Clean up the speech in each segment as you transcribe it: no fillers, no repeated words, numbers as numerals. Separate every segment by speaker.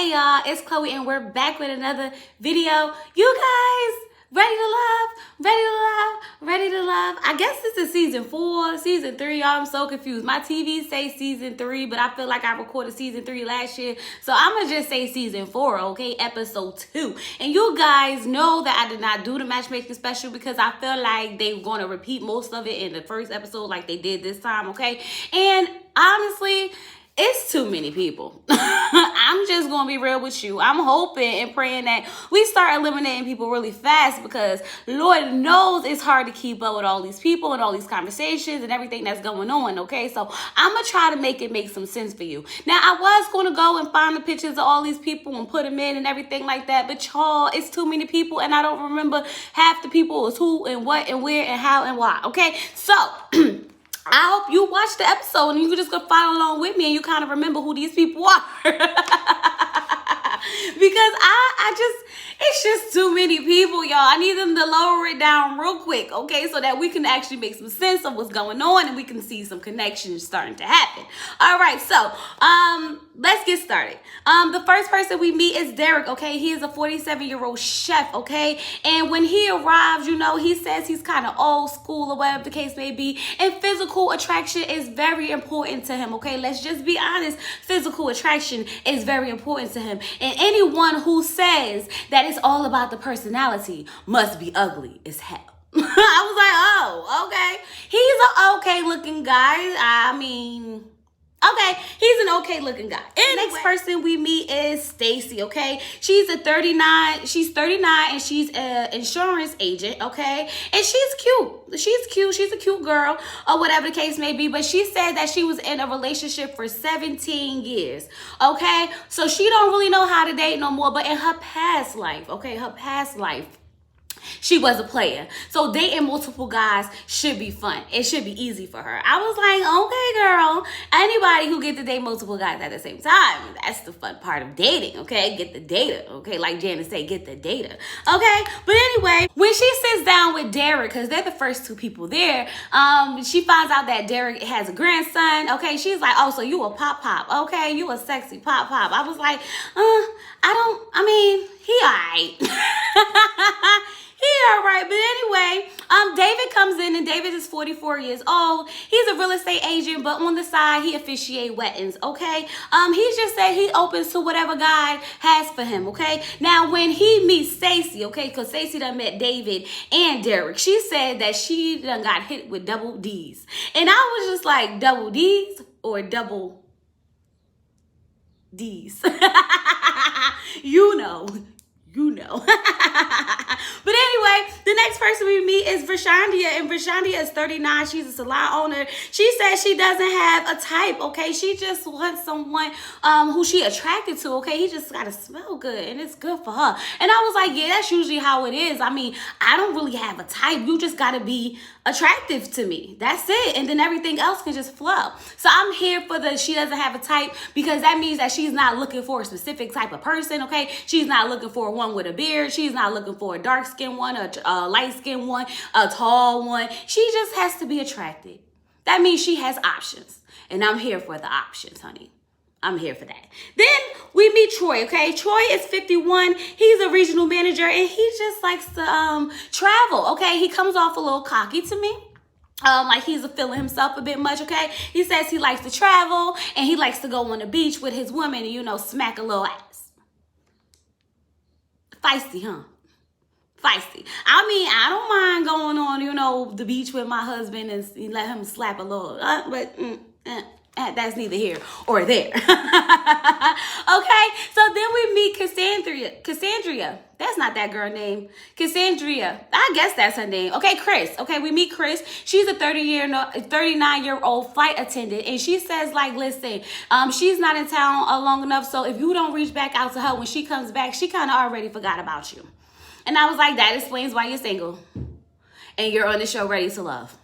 Speaker 1: Hey y'all, it's Chloe and we're back with another video. You guys, ready to love? Ready to love? Ready to love? I guess this is season 4, season 3. Y'all, I'm so confused. My TV say season 3, but I feel like I recorded season 3 last year. So I'm going to just say season 4, okay? Episode 2. And you guys know that I did not do the matchmaking special because I feel like they're going to repeat most of it in the first episode like they did this time, okay? And honestly, it's too many people. I'm just going to be real with you. I'm hoping and praying that we start eliminating people really fast because Lord knows it's hard to keep up with all these people and all these conversations and everything that's going on, okay? So I'm going to try to make it make some sense for you. Now, I was going to go and find the pictures of all these people and put them in and everything like that, but y'all, it's too many people and I don't remember half the people is who and what and where and how and why, okay? So I hope you watch the episode and you can just go follow along with me and you kind of remember who these people are. Because it's just too many people, y'all. I need them to lower it down real quick, okay? So that we can actually make some sense of what's going on and we can see some connections starting to happen. All right, so let's get started. The first person we meet is Derek, okay? He is a 47-year-old chef, okay? And when he arrives, you know, he says he's kind of old school or whatever the case may be. And physical attraction is very important to him, okay? Let's just be honest. Physical attraction is very important to him. And anyone who says that it's all about the personality must be ugly as hell. I was like, oh, okay. He's an okay looking guy. I mean, okay, he's an okay looking guy. Anyway, next person we meet is Stacy, okay? She's 39 and she's an insurance agent, okay? And she's cute. She's a cute girl or whatever the case may be, but she said that she was in a relationship for 17 years, okay? So she don't really know how to date no more, but in her past life, okay, she was a player. So dating multiple guys should be fun. It should be easy for her. I was like, okay, girl. Anybody who gets to date multiple guys at the same time, that's the fun part of dating, okay? Get the data, okay? Like Janice said, get the data, okay? But anyway, when she sits down with Derek, because they're the first two people there, she finds out that Derek has a grandson, okay? She's like, oh, so you a pop, okay? You a sexy pop. I was like, he all right. He all right, but anyway, David comes in and David is 44 years old. He's a real estate agent, but on the side, he officiate weddings, okay? He just said he opens to whatever God has for him, okay? Now, when he meets Stacey, okay, because Stacey done met David and Derek, she said that she done got hit with double D's. And I was just like, double D's or double D's? You know. But anyway, the next person we meet is Vashandia, and Vashandia is 39. She's a salon owner. She says she doesn't have a type, okay? She just wants someone who she attracted to, okay? He just got to smell good, and it's good for her. And I was like, yeah, that's usually how it is. I mean, I don't really have a type. You just got to be attractive to me. That's it. And then everything else can just flow. So I'm here for the she doesn't have a type because that means that she's not looking for a specific type of person, okay? She's not looking for one with a beard. She's not looking for a dark-skinned one, a light-skinned one, a tall one. She just has to be attractive. That means she has options. And I'm here for the options, honey. I'm here for that. Then we meet Troy, okay? Troy is 51. He's a regional manager, and he just likes to travel, okay? He comes off a little cocky to me. Like he's feeling himself a bit much, okay? He says he likes to travel, and he likes to go on the beach with his woman and, you know, smack a little ass. Feisty, huh? Feisty. I mean, I don't mind going on, you know, the beach with my husband and let him slap a little, but that's neither here or there. Okay, so then we meet Cassandra. That's not that girl name. Cassandra. I guess that's her name. Okay, Chris. Okay, we meet Chris. She's a 39-year-old flight attendant. And she says, like, listen, she's not in town long enough. So if you don't reach back out to her when she comes back, she kind of already forgot about you. And I was like, that explains why you're single. And you're on the show Ready to Love.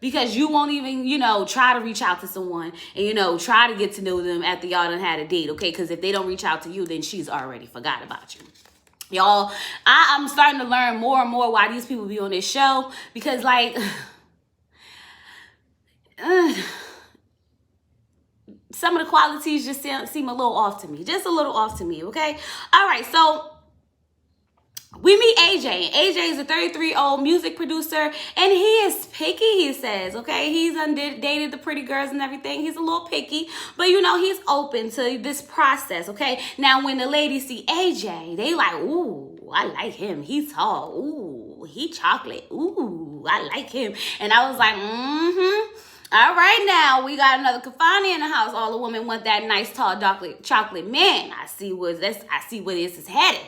Speaker 1: Because you won't even, you know, try to reach out to someone and, you know, try to get to know them after y'all done had a date, okay? Because if they don't reach out to you, then she's already forgot about you. Y'all, I'm starting to learn more and more why these people be on this show. Because, like, some of the qualities just seem a little off to me. Just a little off to me, okay? All right, so we meet AJ. AJ is a 33-year-old music producer, and he is picky, he says, okay? He's dated the pretty girls and everything. He's a little picky, but, you know, he's open to this process, okay? Now, when the ladies see AJ, they like, ooh, I like him. He's tall. Ooh, he chocolate. Ooh, I like him. And I was like, all right, now we got another Kafani in the house. All the women want that nice, tall, chocolate man. I see where this is headed.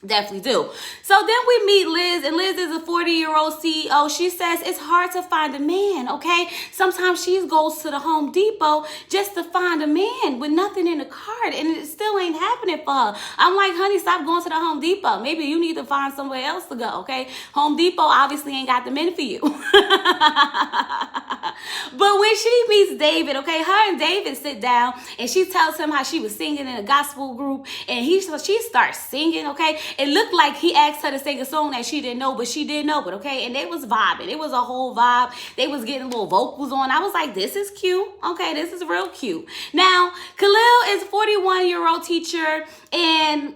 Speaker 1: Definitely do. So then we meet Liz, and Liz is a 40-year-old CEO. She says it's hard to find a man, okay? Sometimes she goes to the Home Depot just to find a man with nothing in the cart, and it still ain't happening for her. I'm like, honey, stop going to the Home Depot. Maybe you need to find somewhere else to go, okay? Home Depot obviously ain't got the men for you. But when she meets David, okay, her and David sit down, and she tells him how she was singing in a gospel group, and she starts singing, okay? It looked like he asked her to sing a song that she didn't know, but she did know it, okay? And they was vibing. It was a whole vibe. They was getting little vocals on. I was like, this is cute. Okay, this is real cute. Now, Khalil is a 41-year-old teacher, and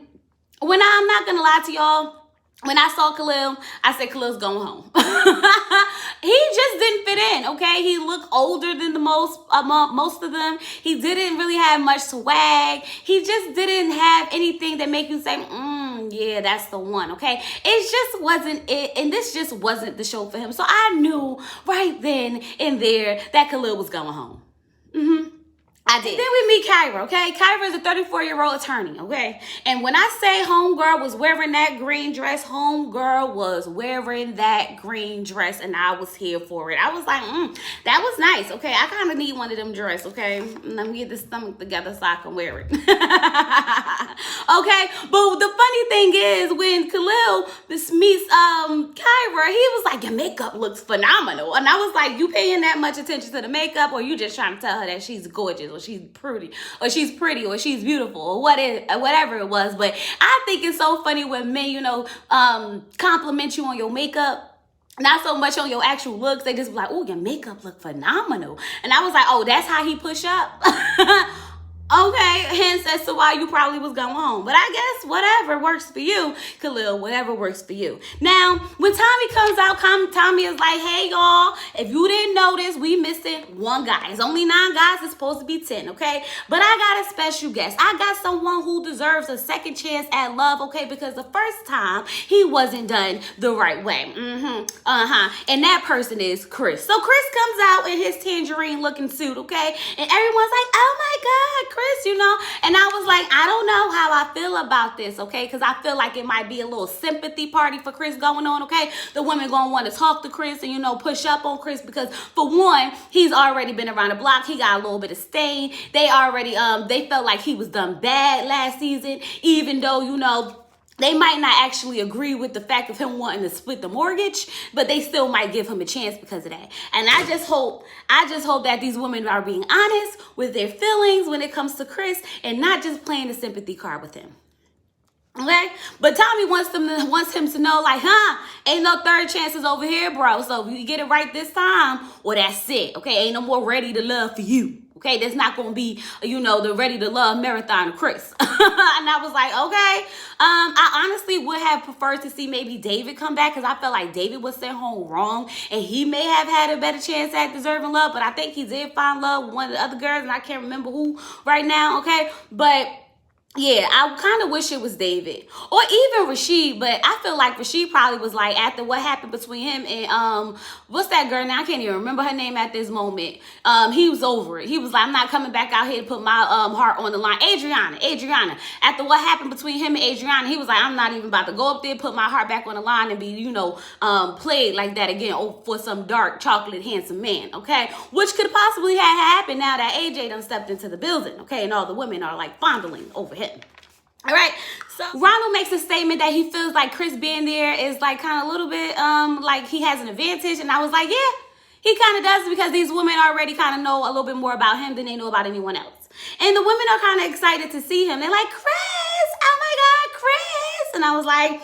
Speaker 1: I'm not going to lie to y'all, when I saw Khalil, I said, Khalil's going home. He just didn't fit in, okay? He looked older than the most of them. He didn't really have much swag. He just didn't have anything that make you say, yeah, that's the one, okay? It just wasn't it, and this just wasn't the show for him. So I knew right then and there that Khalil was going home. I did. Then we meet Kyra, okay? Kyra is a 34-year-old attorney, okay? And when I say homegirl was wearing that green dress, homegirl was wearing that green dress, and I was here for it. I was like, that was nice, okay? I kind of need one of them dresses, okay? Let me get this stomach together so I can wear it. Okay? But the funny thing is, when Khalil meets Kyra, he was like, your makeup looks phenomenal. And I was like, you paying that much attention to the makeup, or you just trying to tell her that she's gorgeous, or she's pretty, or she's beautiful, or whatever it was. But I think it's so funny when men, you know, compliment you on your makeup, not so much on your actual looks. They just be like, oh, your makeup look phenomenal. And I was like, oh, that's how he push up. Okay, hence as to why you probably was going home. But I guess whatever works for you, Khalil, whatever works for you. Now, when Tommy comes out, Tommy is like, hey, y'all, if you didn't notice, we missing one guy. It's only 9 guys. It's supposed to be 10, okay? But I got a special guest. I got someone who deserves a second chance at love, okay? Because the first time, he wasn't done the right way. And that person is Chris. So Chris comes out in his tangerine-looking suit, okay? And everyone's like, oh, my God, Chris, you know, and I was like, I don't know how I feel about this, okay, because I feel like it might be a little sympathy party for Chris going on, okay? The women gonna want to talk to Chris and, you know, push up on Chris because, for one, he's already been around the block. He got a little bit of stain. They already, they felt like he was done bad last season, even though, you know, they might not actually agree with the fact of him wanting to split the mortgage, but they still might give him a chance because of that. And I just hope that these women are being honest with their feelings when it comes to Chris and not just playing the sympathy card with him. Okay? But Tommy wants him to know, like, ain't no third chances over here, bro. So if you get it right this time, well, that's it. Okay? Ain't no more ready to love for you. Okay, that's not going to be, you know, the Ready to Love marathon of Chris. And I was like, okay. I honestly would have preferred to see maybe David come back because I felt like David was sent home wrong and he may have had a better chance at deserving love. But I think he did find love with one of the other girls, and I can't remember who right now, okay? But yeah, I kind of wish it was David or even Rashid, but I feel like Rashid probably was like, after what happened between him and what's that girl now? I can't even remember her name at this moment. He was over it. He was like, I'm not coming back out here to put my heart on the line. Adriana. After what happened between him and Adriana, he was like, I'm not even about to go up there, put my heart back on the line and be, you know, played like that again for some dark chocolate handsome man, okay? Which could possibly have happened now that AJ done stepped into the building, okay? And all the women are like fondling over him. All right, so Ronald makes a statement that he feels like Chris being there is like kind of a little bit like he has an advantage, and I was like, yeah, he kind of does, because these women already kind of know a little bit more about him than they know about anyone else, and the women are kind of excited to see him. They're like, Chris, oh my God, Chris, and I was like,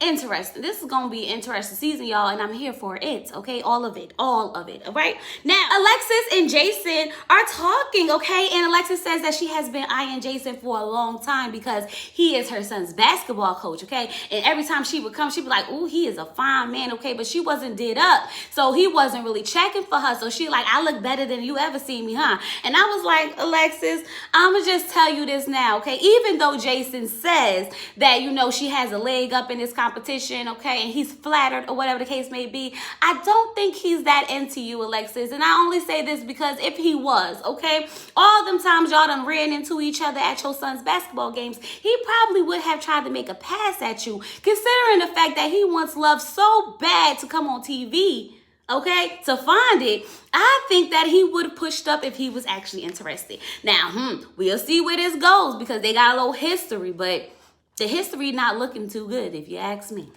Speaker 1: interesting. This is gonna be an interesting season, y'all, and I'm here for it. Okay, all of it. All right. Now, Alexis and Jason are talking. Okay, and Alexis says that she has been eyeing Jason for a long time because he is her son's basketball coach. Okay, and every time she would come, she'd be like, "Ooh, he is a fine man." Okay, but she wasn't did up, so he wasn't really checking for her. So she like, "I look better than you ever seen me, huh?" And I was like, Alexis, I'ma just tell you this now. Okay, even though Jason says that she has a leg up in this competition, okay, and he's flattered or whatever the case may be, I don't think he's that into you, Alexis. And I only say this because if he was, okay, all them times y'all done ran into each other at your son's basketball games, he probably would have tried to make a pass at you, considering the fact that he wants love so bad to come on TV, okay, to find it. I think that he would have pushed up if he was actually interested. Now, we'll see where this goes because they got a little history, but the history not looking too good, if you ask me.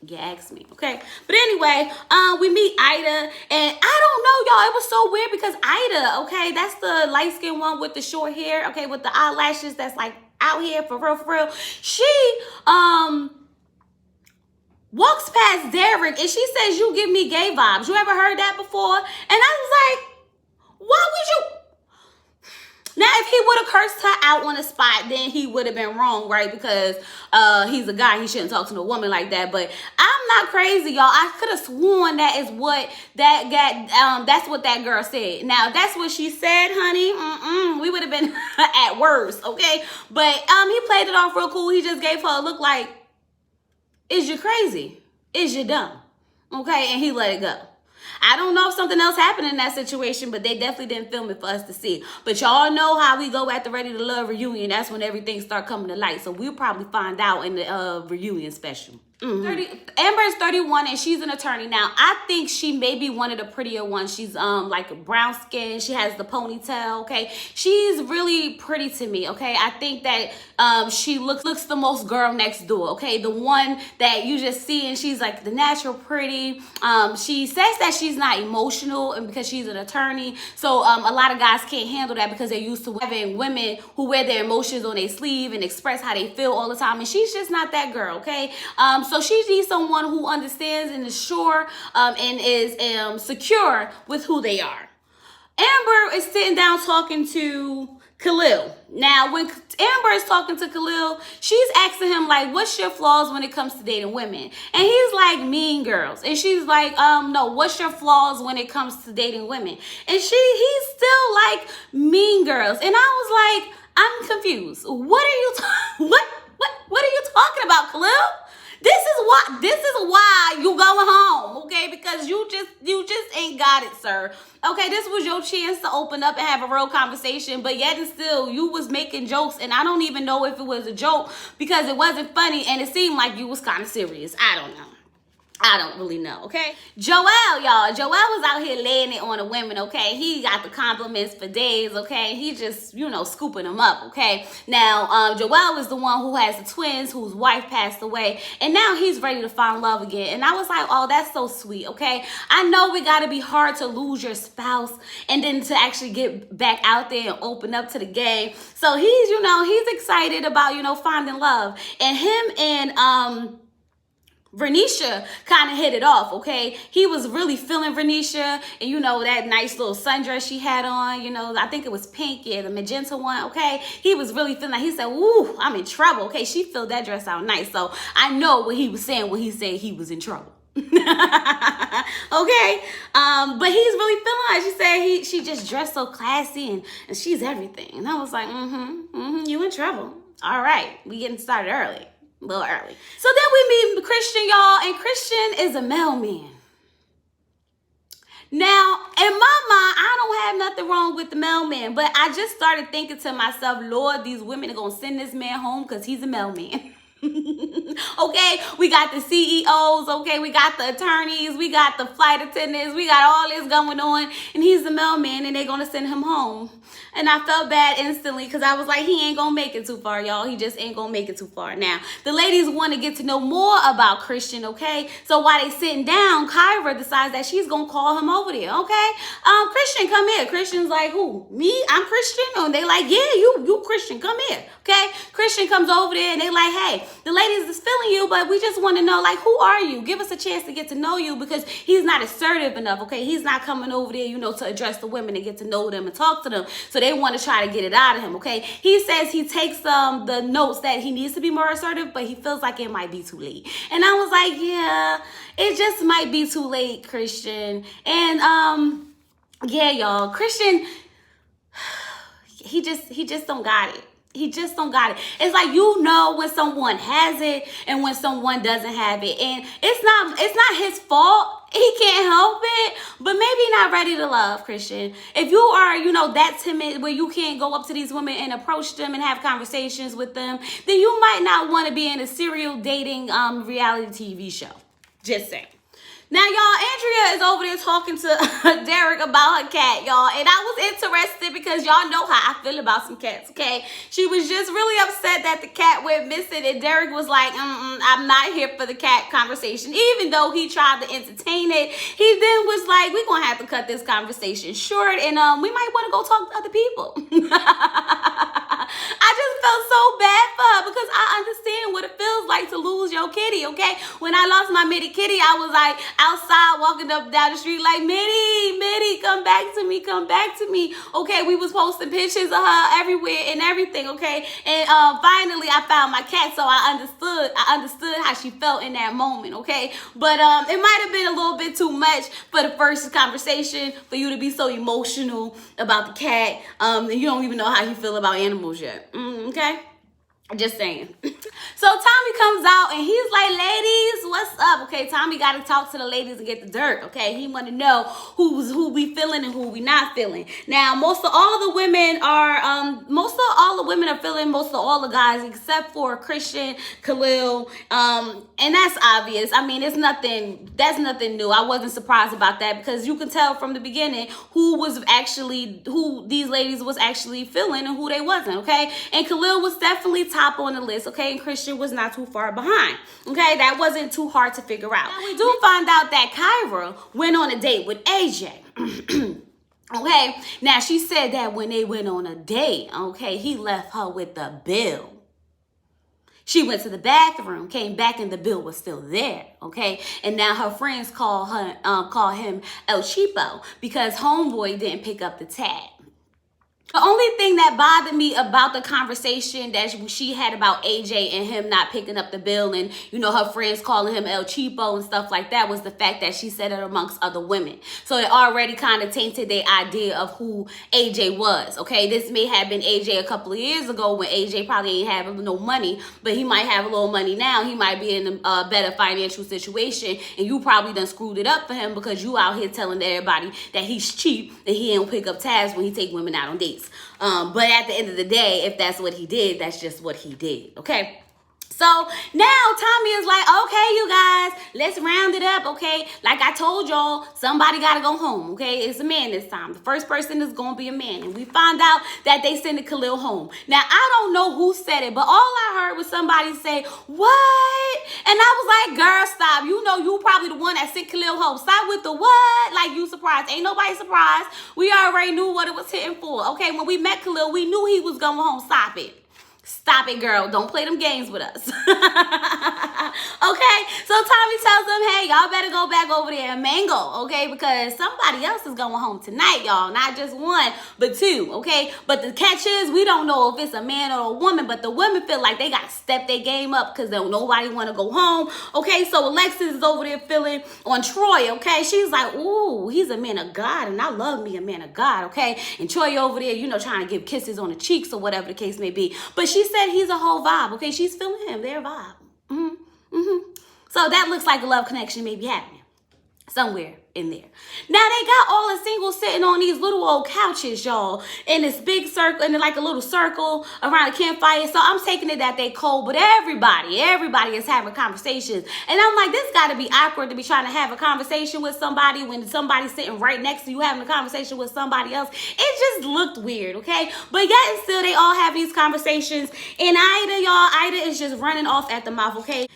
Speaker 1: Okay? But anyway, we meet Ida, and I don't know, y'all. It was so weird because Ida, okay, that's the light-skinned one with the short hair, okay, with the eyelashes that's like out here for real. She, walks past Derek, and she says, "You give me gay vibes." You ever heard that before? And I was like, why would you? Now, if he would have cursed her out on the spot, then he would have been wrong, right? Because he's a guy. He shouldn't talk to a woman like that. But I'm not crazy, y'all. I could have sworn that is what that's what that girl said. Now, that's what she said, honey. We would have been at worst, okay? But he played it off real cool. He just gave her a look like, "Is you crazy? Is you dumb?" Okay? And he let it go. I don't know if something else happened in that situation, but they definitely didn't film it for us to see. But y'all know how we go at the Ready to Love reunion. That's when everything start coming to light. So we'll probably find out in the reunion special. Amber is 31 and she's an attorney. Now, I think she may be one of the prettier ones. She's like brown skin. She has the ponytail, okay? She's really pretty to me, okay? I think that she looks the most girl next door, okay? The one that you just see and she's like the natural pretty. She says that she's not emotional and because she's an attorney. So a lot of guys can't handle that because they're used to having women who wear their emotions on their sleeve and express how they feel all the time. And she's just not that girl, okay? So she needs someone who understands and is sure and is secure with who they are. Amber is sitting down talking to Khalil. Now, when Amber is talking to Khalil, she's asking him, like, what's your flaws when it comes to dating women? And he's like, mean girls. And she's like, no, what's your flaws when it comes to dating women? And he's still like, mean girls. And I was like, I'm confused. What are you talking about, Khalil? This is why you going home, okay? Because you just ain't got it, sir. Okay, this was your chance to open up and have a real conversation, but yet and still, you was making jokes, and I don't even know if it was a joke because it wasn't funny, and it seemed like you was kind of serious. I don't know. I don't really know, okay? Joel, y'all. Joel was out here laying it on the women, okay? He got the compliments for days, okay? He just, scooping them up, okay? Now, Joel is the one who has the twins, whose wife passed away, and now he's ready to find love again. And I was like, oh, that's so sweet, okay? I know we got to be hard to lose your spouse and then to actually get back out there and open up to the game. So he's excited about, finding love. And him and, Vernisha kind of hit it off, okay? He was really feeling Vernisha and, that nice little sundress she had on, I think it was pink, yeah, the magenta one, okay? He was really feeling like, he said, ooh, I'm in trouble, okay? She filled that dress out nice. So I know what he was saying when he said he was in trouble. Okay? But he's really feeling her. She said she just dressed so classy and she's everything. And I was like, you in trouble. All right, we getting started early. A little early. So then we meet Christian, y'all, and Christian is a mailman. Now, in my mind, I don't have nothing wrong with the mailman, but I just started thinking to myself, Lord, these women are going to send this man home because he's a mailman. Okay, we got the CEOs, okay, we got the attorneys, we got the flight attendants, we got all this going on, and he's the mailman, and they're gonna send him home. And I felt bad instantly because I was like, he ain't gonna make it too far, y'all. He just ain't gonna make it too far. Now, the ladies want to get to know more about Christian, okay? So while they sitting down, Kyra decides that she's gonna call him over there, okay? Christian, come here. Christian's like, who? Me? I'm Christian? And they like, yeah, you Christian, come here, okay? Christian comes over there and they like, hey, the ladies is feeling you, but we just want to know, like, who are you? Give us a chance to get to know you, because he's not assertive enough, okay? He's not coming over there, to address the women and get to know them and talk to them. So they want to try to get it out of him, okay? He says he takes the notes that he needs to be more assertive, but he feels like it might be too late. And I was like, yeah, it just might be too late, Christian. And yeah, y'all, Christian, he just don't got it. He just don't got it. It's like, when someone has it and when someone doesn't have it. And it's not his fault. He can't help it, but maybe not ready to love, Christian. If you are, that timid where you can't go up to these women and approach them and have conversations with them, then you might not want to be in a serial dating reality TV show. Just saying. Now, y'all, Andrea is over there talking to Derek about her cat, y'all. And I was interested because y'all know how I feel about some cats, okay? She was just really upset that the cat went missing. And Derek was like, I'm not here for the cat conversation. Even though he tried to entertain it, he then was like, we're going to have to cut this conversation short. And we might want to go talk to other people. I just felt so bad for her because I understand what it feels like to lose your kitty, okay? When I lost my Mitty kitty, I was like outside walking up down the street like, Mitty, come back to me, okay? We was posting pictures of her everywhere and everything, okay? And finally I found my cat, so I understood how she felt in that moment, okay? But it might have been a little bit too much for the first conversation for you to be so emotional about the cat, and you don't even know how you feel about animals yet, okay? Just saying. So Tommy comes out and he's like, ladies, what's up? Okay, Tommy got to talk to the ladies and get the dirt, okay? He want to know who we feeling and who we not feeling. Now, most of all the women are feeling most of all the guys except for Christian, Khalil, and that's obvious. I mean, that's nothing new. I wasn't surprised about that because you can tell from the beginning who these ladies was actually feeling and who they wasn't, okay? And Khalil was definitely top on the list, okay? And Christian was not too far behind, okay? That wasn't too hard to figure out. Now, we do find out that Kyra went on a date with AJ. Okay, now she said that when they went on a date, okay, he left her with the bill. She went to the bathroom, came back, and the bill was still there, okay? And now her friends call him El Cheapo because homeboy didn't pick up the tab. The only thing that bothered me about the conversation that she had about AJ and him not picking up the bill and, her friends calling him El Cheapo and stuff like that was the fact that she said it amongst other women. So it already kind of tainted their idea of who AJ was, okay? This may have been AJ a couple of years ago when AJ probably ain't have no money, but he might have a little money now. He might be in a better financial situation, and you probably done screwed it up for him because you out here telling everybody that he's cheap, that he don't pick up tabs when he take women out on dates. But at the end of the day, if that's what he did, that's just what he did, okay? So now Tommy is like, okay, you guys, let's round it up, okay? Like I told y'all, somebody got to go home, okay? It's a man this time. The first person is going to be a man. And we found out that they sent Khalil home. Now, I don't know who said it, but all I heard was somebody say, what? And I was like, girl, stop. You probably the one that sent Khalil home. Stop with the what? Like, you surprised. Ain't nobody surprised. We already knew what it was hitting for, okay? When we met Khalil, we knew he was going home. Stop it. Stop it, girl. Don't play them games with us. Okay? So Tommy tells them, hey, y'all better go back over there and mango, okay? Because somebody else is going home tonight, y'all. Not just one, but two, okay? But the catch is, we don't know if it's a man or a woman, but the women feel like they got to step their game up because nobody want to go home, okay? So Alexis is over there feeling on Troy, okay? She's like, ooh, he's a man of God, and I love me a man of God, okay? And Troy over there, trying to give kisses on the cheeks or whatever the case may be. But she said he's a whole vibe, okay? She's feeling him, their vibe. So that looks like a love connection may be happening somewhere in there. Now they got all the singles sitting on these little old couches, y'all, in this big circle, and like a little circle around a campfire. So I'm taking it that they cold, but everybody is having conversations. And I'm like, this got to be awkward to be trying to have a conversation with somebody when somebody's sitting right next to you having a conversation with somebody else. It just looked weird, okay? But yet and still, they all have these conversations. And Ida is just running off at the mouth, okay?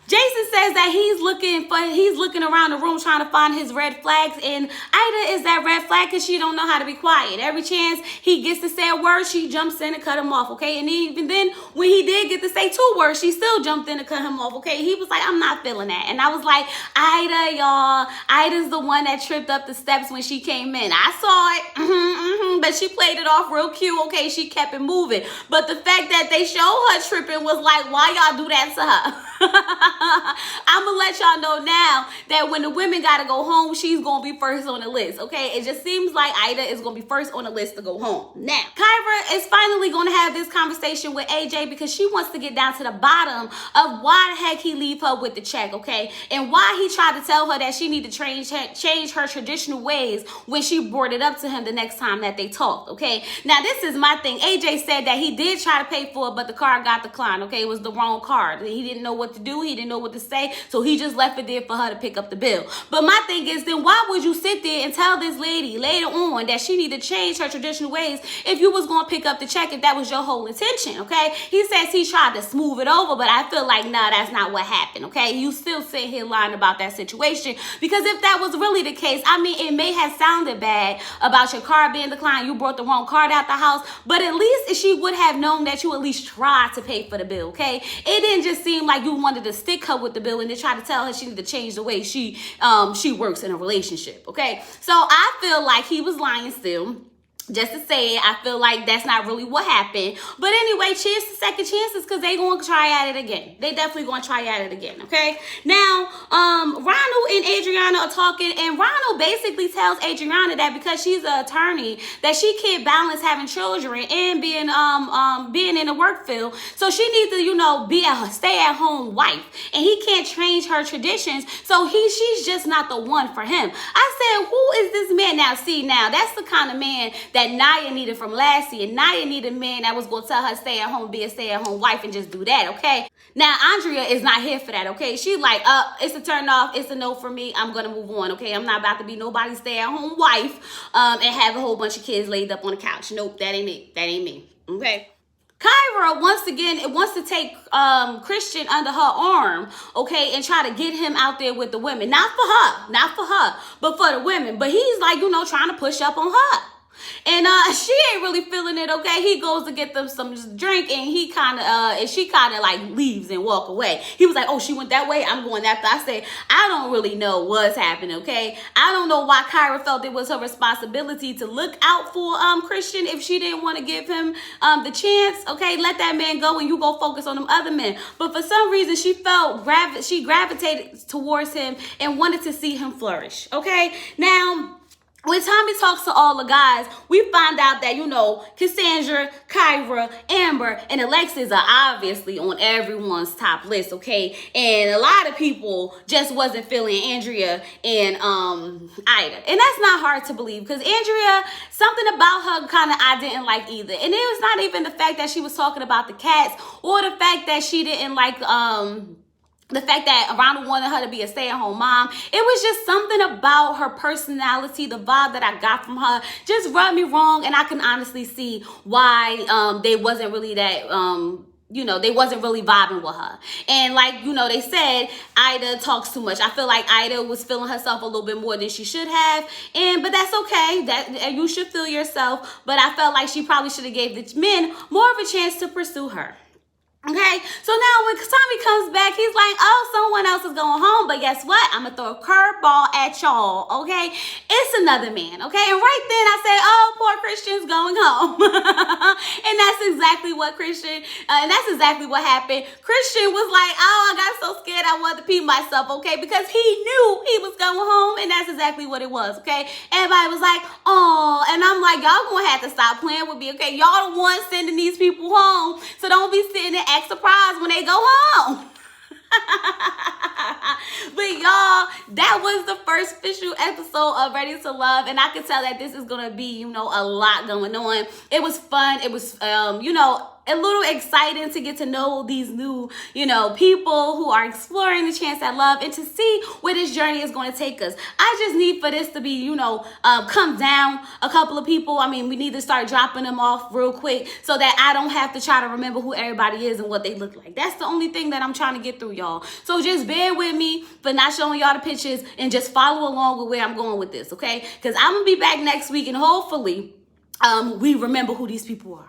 Speaker 1: Jason says that he's looking around the room trying to find his red flags, and Ida is that red flag because she don't know how to be quiet. Every chance he gets to say a word, she jumps in and cut him off, okay? And even then, when he did get to say 2 words, she still jumped in and cut him off, okay? He was like, I'm not feeling that. And I was like, Ida, y'all, Ida's the one that tripped up the steps when she came in. I saw it, but she played it off real cute, okay? She kept it moving. But the fact that they showed her tripping was like, why y'all do that to her? I'm gonna let y'all know now that when the women gotta go home, she's gonna be first on the list, okay? It just seems like Ida is gonna be first on the list to go home. Now, Kyra is finally gonna have this conversation with AJ because she wants to get down to the bottom of why the heck he leave her with the check, okay? And why he tried to tell her that she need to change her traditional ways when she brought it up to him the next time that they talked, okay? Now, this is my thing. AJ said that he did try to pay for it, but the card got declined, okay? It was the wrong card. He didn't know what to do. He didn't know what to say, so he just left it there for her to pick up the bill. But my thing is, then why would you sit there and tell this lady later on that she need to change her traditional ways if you was going to pick up the check, if that was your whole intention, okay? He says he tried to smooth it over, but I feel like, nah, that's not what happened, okay? You still sit here lying about that situation, because if that was really the case, I mean, it may have sounded bad about your card being declined, you brought the wrong card out the house, but at least she would have known that you at least tried to pay for the bill, okay? It didn't just seem like you wanted to stick her with the bill and then try to tell her she need to change the way she works in a relationship, okay? So I feel like he was lying still. Just to say it, I feel like that's not really what happened. But anyway, cheers to second chances, because they going to try at it again. They definitely going to try at it again, okay? Now, Ronald and Adriana are talking, and Ronald basically tells Adriana that because she's an attorney, that she can't balance having children and being in the work field. So she needs to, be a stay-at-home wife. And he can't change her traditions, so she's just not the one for him. I said, who is this man? Now, that's the kind of man that Naya needed from last year. Naya needed a man that was going to tell her stay at home, be a stay-at-home wife, and just do that, okay? Now, Andrea is not here for that, okay? She's like, it's a turn off. It's a no for me. I'm going to move on, okay? I'm not about to be nobody's stay-at-home wife and have a whole bunch of kids laid up on the couch. Nope, that ain't it. That ain't me, okay? Kyra, once again, wants to take Christian under her arm, okay, and try to get him out there with the women. Not for her, but for the women. But he's like, trying to push up on her. And she ain't really feeling it, okay? He goes to get them some drink, and she kind of like leaves and walk away. He was like, oh, she went that way, I'm going that way. I said, I don't really know what's happening, okay? I don't know why Kyra felt it was her responsibility to look out for Christian if she didn't want to give him the chance, okay? Let that man go and you go focus on them other men. But for some reason, she felt she gravitated towards him and wanted to see him flourish, okay? Now, when Tommy talks to all the guys, we find out that, Cassandra, Kyra, Amber, and Alexis are obviously on everyone's top list, okay? And a lot of people just wasn't feeling Andrea and Ida. And that's not hard to believe, because Andrea, something about her kind of I didn't like either. And it was not even the fact that she was talking about the cats, or the fact that she didn't like the fact that Ronald wanted her to be a stay-at-home mom. It was just something about her personality, the vibe that I got from her just rubbed me wrong, and I can honestly see why they wasn't really that they wasn't really vibing with her. And like, they said, Ida talks too much. I feel like Ida was feeling herself a little bit more than she should have. But that's okay. That you should feel yourself. But I felt like she probably should have gave the men more of a chance to pursue her. Okay, so now when Tommy comes back, he's like, oh, someone else is going home. But guess what? I'm going to throw a curveball at y'all, okay? It's another man, okay? And right then I said, oh, poor Christian's going home. And that's exactly what happened. Christian was like, oh, I got so scared I wanted to pee myself, okay? Because he knew he was going home, and that's exactly what it was, okay? Everybody was like, oh, and I'm like, y'all going to have to stop playing with me, okay? Y'all the ones sending these people home, so don't be sitting there act surprised when they go home. But y'all, that was the first official episode of Ready to Love, and I could tell that this is gonna be, a lot going on. It was fun. It was, a little exciting to get to know these new, people who are exploring the chance at love and to see where this journey is going to take us. I just need for this to be, come down a couple of people. I mean, we need to start dropping them off real quick so that I don't have to try to remember who everybody is and what they look like. That's the only thing that I'm trying to get through, y'all. So just bear with me for not showing y'all the pictures and just follow along with where I'm going with this, okay? Because I'm going to be back next week and hopefully we remember who these people are.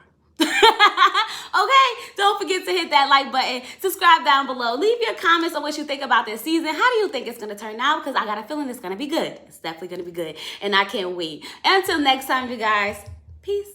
Speaker 1: Okay, don't forget to hit that like button, subscribe down below, leave your comments on what you think about this season. How do you think it's going to turn out? Because I got a feeling it's going to be good. It's definitely going to be good, and I can't wait. Until next time, you guys, peace.